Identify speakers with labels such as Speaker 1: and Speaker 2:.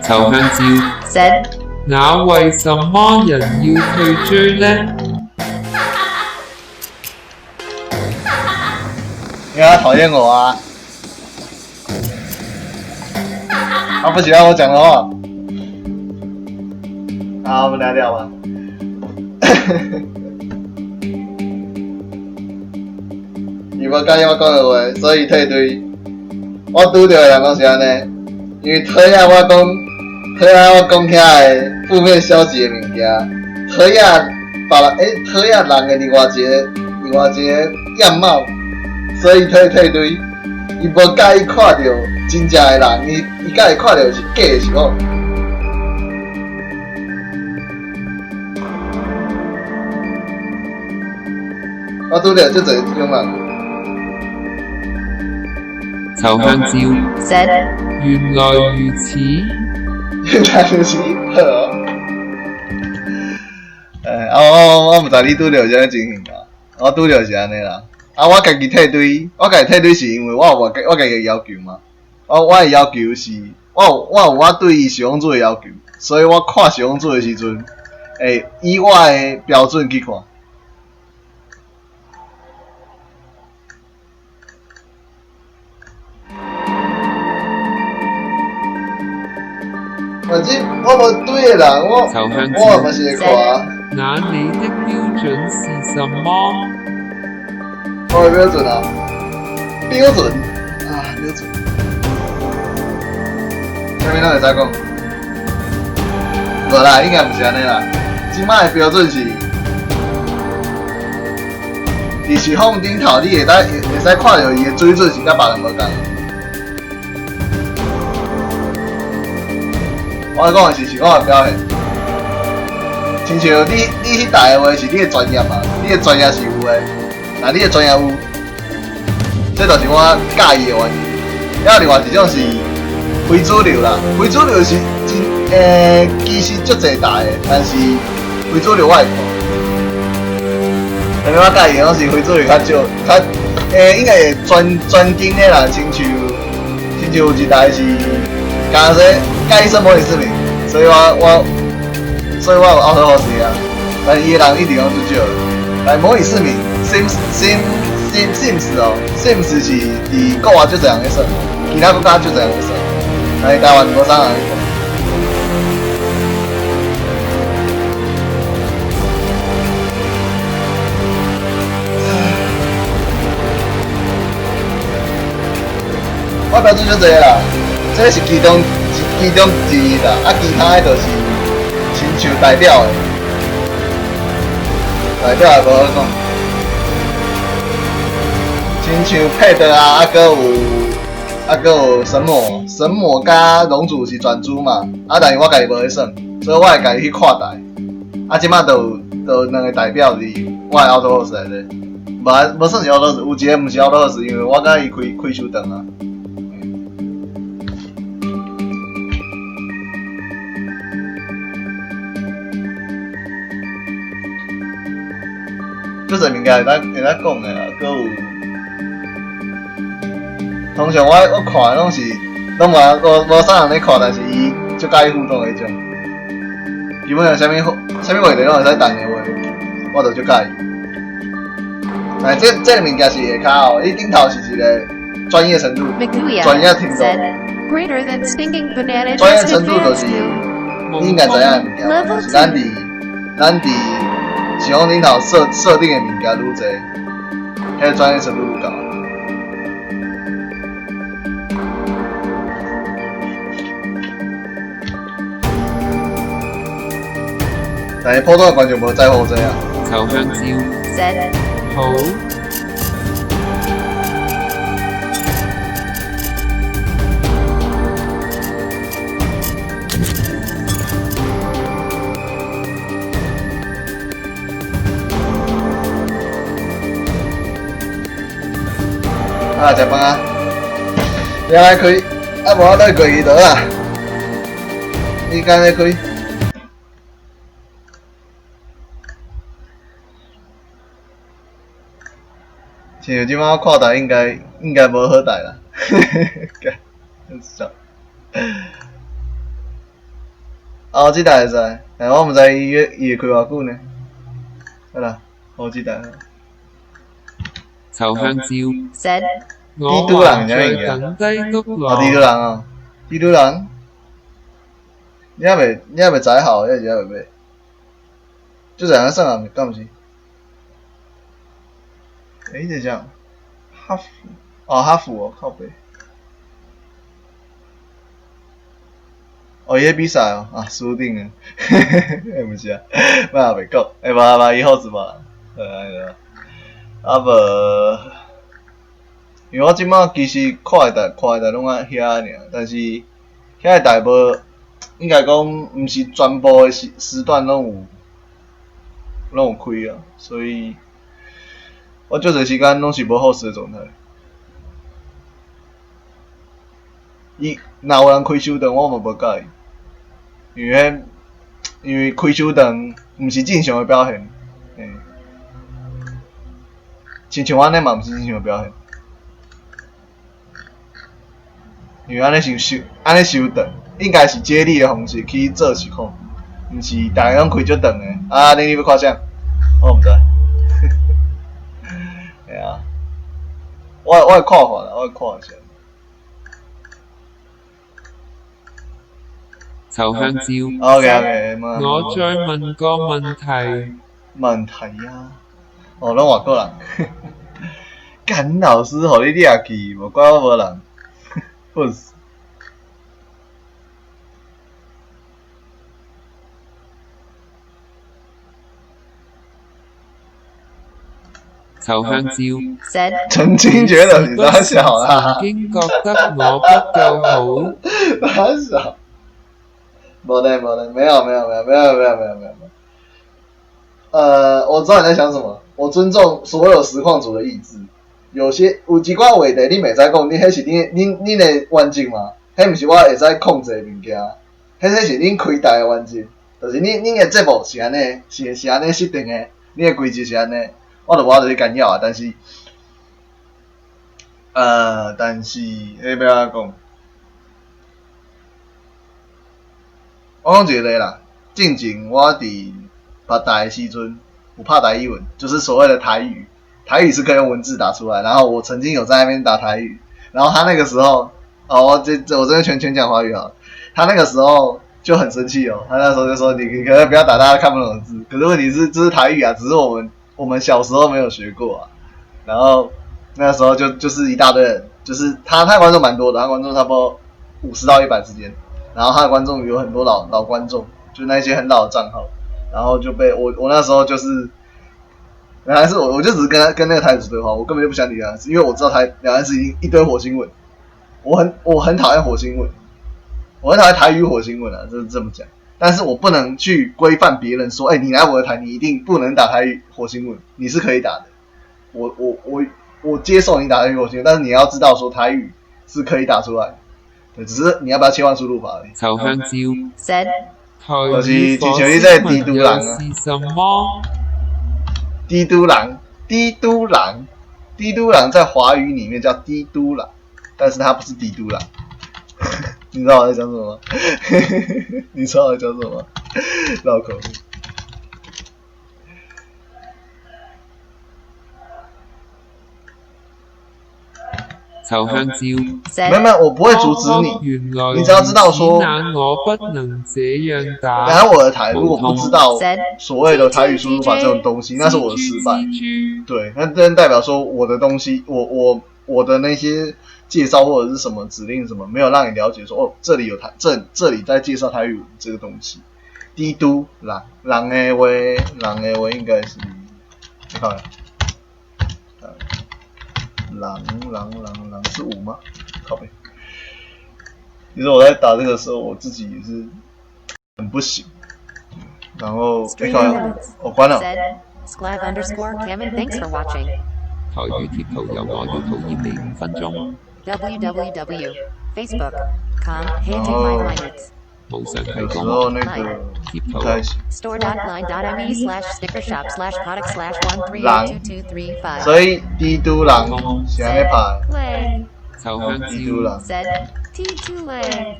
Speaker 1: 仇香蕉
Speaker 2: said
Speaker 1: 那為什麼人要退追呢？
Speaker 3: 因为他讨厌我啊。他不喜欢我讲的话。好，我们来聊吧。伊无介意我讲的话，所以退队。我拄着的人拢是安尼，因为讨厌我讲遐的负面消极的物件，讨厌讨厌人的另外一个样貌，所以退队。伊无介意看到真正的人，伊介意看到是假的是好。我拄着足侪这种人。
Speaker 1: 仇香蕉
Speaker 2: said
Speaker 1: 原來如此。
Speaker 3: 原來如此，好哦。我毋知你拄着啥情形啊？我拄着是安尼啦。我家己退队是因为我家己的要求嘛。我的要求是，我有我对伊使用者的要求，所以我看使用者的时阵，会以我的标准去看。反正我无对的人，我嘛是会看啊。
Speaker 1: 那你的標準是什麼？
Speaker 3: 我的標準啊，標準。啥物拢會使講？無啦，應該毋是安尼啦。即擺的標準是，伫視窗頂頭，你會使看到伊的水準是甲別人無共。我講的是視窗的表現。親像你迄台的話是你的專業嘛，你的專業是有的，那你的專業有，這就是我介意的原因。了另外一種是非主流啦，非主流是其實足濟台的，但是非主流我會看。但是我介意的攏是非主流較少，應該是專精的人，親像有一台是講說介意什麼意思咪，所以我有奧特好事啊，但是伊个人一定拢足少。但模擬市民 Sims 哦 ，Sims 是伫国外足侪人咧耍，其他国家足侪人咧耍，但是台湾无啥人咧看。我标准足侪啦，这是其中之一啦，其他的就是亲像代表的，代表也无好讲。亲像配的啊，搁有神魔甲龙珠是专注嘛，但是我家己无咧算，所以我会家己去看台。即摆就两个代表伫我的奥特 house 内底，无算是奥特 house，有一个毋是奥特 house，因为我甲伊开手长啊。足侪物件会当讲的啦，搁有，通常我看的拢是，拢无啥人咧看，但是伊足介意互动的迄种。基本上啥物话题拢会使谈的话，我就足介意。但这个物件是下骹哦，伊顶头是一个专业程度，专业程度。专业程度就是你应该知影的物件，就是咱伫。是讲顶头设定的物件愈侪，迄个专业程度愈高。但是普通的观众无在乎这啊。
Speaker 1: 仇香蕉
Speaker 2: said
Speaker 1: 好。
Speaker 3: 食饭啊！你来开，无我来过去倒啦。你敢来开？像即摆我看台应该无好台啦，真笑。哦，这台会使，但我毋知伊会开偌久呢。好啦，我这台。
Speaker 1: 臭香蕉。
Speaker 2: Said.
Speaker 1: 我還在等低谷
Speaker 3: 哦，蜘蛛
Speaker 1: 浪。
Speaker 3: 人哦，蜘蛛人，你还未载好，还是还未买？就这样算啊，敢毋是？诶，这啥？哈弗，哦，哈弗哦，靠北。哦，伊个比赛哦，啊，输定了，诶，毋是啊，我也袂讲，诶，无，伊好是无，啊无，因为我即摆其实看的台拢啊遐尔，但是遐个台无，应该讲毋是全部的时段拢有开啊，所以我足侪时间拢是无好势的状态。伊若有人开手灯，我嘛无介意，因为开手灯毋是正常的表现，亲像安尼嘛毋是正常的表现，因为安尼收灯，应该是接力的方式去做实况，毋是逐个拢开足长的。啊，你要看啥？我毋知。系啊，我的看法啦，我的看法是。
Speaker 1: 臭香蕉。
Speaker 3: OK，
Speaker 1: 我再問個問題。
Speaker 3: 問題啊？哦，攏外國人。幹老師，互你掠去，無怪我無人。笨死。
Speaker 1: 臭香蕉。
Speaker 2: Said.
Speaker 3: 曾經覺得你太小啦。
Speaker 1: 曾經覺得我不夠好。
Speaker 3: 太小。没嘞，没有。我知道你在想什么。我尊重所有实况组的意志。有几寡话题你袂使讲，你迄是你的环境嘛？迄毋是我会使控制的物件。迄是恁开台的环境，就是恁的节目是安尼，是安尼设定的，恁的规则是安尼，我就无法度去干扰啊。但是要安怎讲？我讲一个啦，进前我伫拍台的时阵有拍台语文，就是所谓的台语。台语是可以用文字打出来，然后我曾经有在那边打台语，然后他那个时候，我这边全讲华语好了，他那个时候就很生气哦，他那时候就说你可能不要打大家看不懂的字，可是问题是这是台语啊，只是我们小时候没有学过啊，然后那时候就是一大堆人，就是他观众蛮多的，他观众差不多50到100之间。然后他的观众有很多老观众，就那些很老的账号，然后就被我那时候就是，原来是我就只是跟那个台主对话，我根本就不想理他，因为我知道两岸是一堆火星文，我很讨厌火星文，我很讨厌台语火星文啊，就是这么讲，但是我不能去规范别人说，你来我的台你一定不能打台语火星文，你是可以打的，我接受你打台语火星文，但是你要知道说台语是可以打出来的。只是你要不要切换输入法而已。
Speaker 1: 臭香蕉。
Speaker 2: Said.
Speaker 1: 就是
Speaker 3: 像你在帝都人啊。
Speaker 1: 是什麼？
Speaker 3: 帝都人在华语里面叫帝都人，但是它不是帝都人。你知道我在讲什么吗？你知道我在讲什么吗？绕口令。
Speaker 1: 臭香蕉。
Speaker 3: 没有，我不会阻止你。你只要知道说，
Speaker 1: 我不能這樣打。
Speaker 3: 然后我的台如果不知道所谓的台语输入法这种东西，那是我的失败。对，那真代表说我的东西，我的那些介绍或者是什么指令什么，没有让你了解说，这里有这里在介绍台语这个东西。帝都人的话应该是，你看。狼是5吗？靠北。其实我在打这个时候，我自己也是很不行。然后我關了。
Speaker 1: 台語貼圖有我要討厭你5分鐘。
Speaker 2: www.facebook.com/hating5minutes
Speaker 1: 冇上提
Speaker 3: 有時
Speaker 1: 供
Speaker 3: 候那個
Speaker 1: 貼圖。
Speaker 3: 不太行。
Speaker 2: store.line.me/stickershop/product/1382235
Speaker 3: 所以帝都人是安尼拍。
Speaker 1: 臭香蕉。
Speaker 3: 帝都人。
Speaker 2: Said. T2 leg.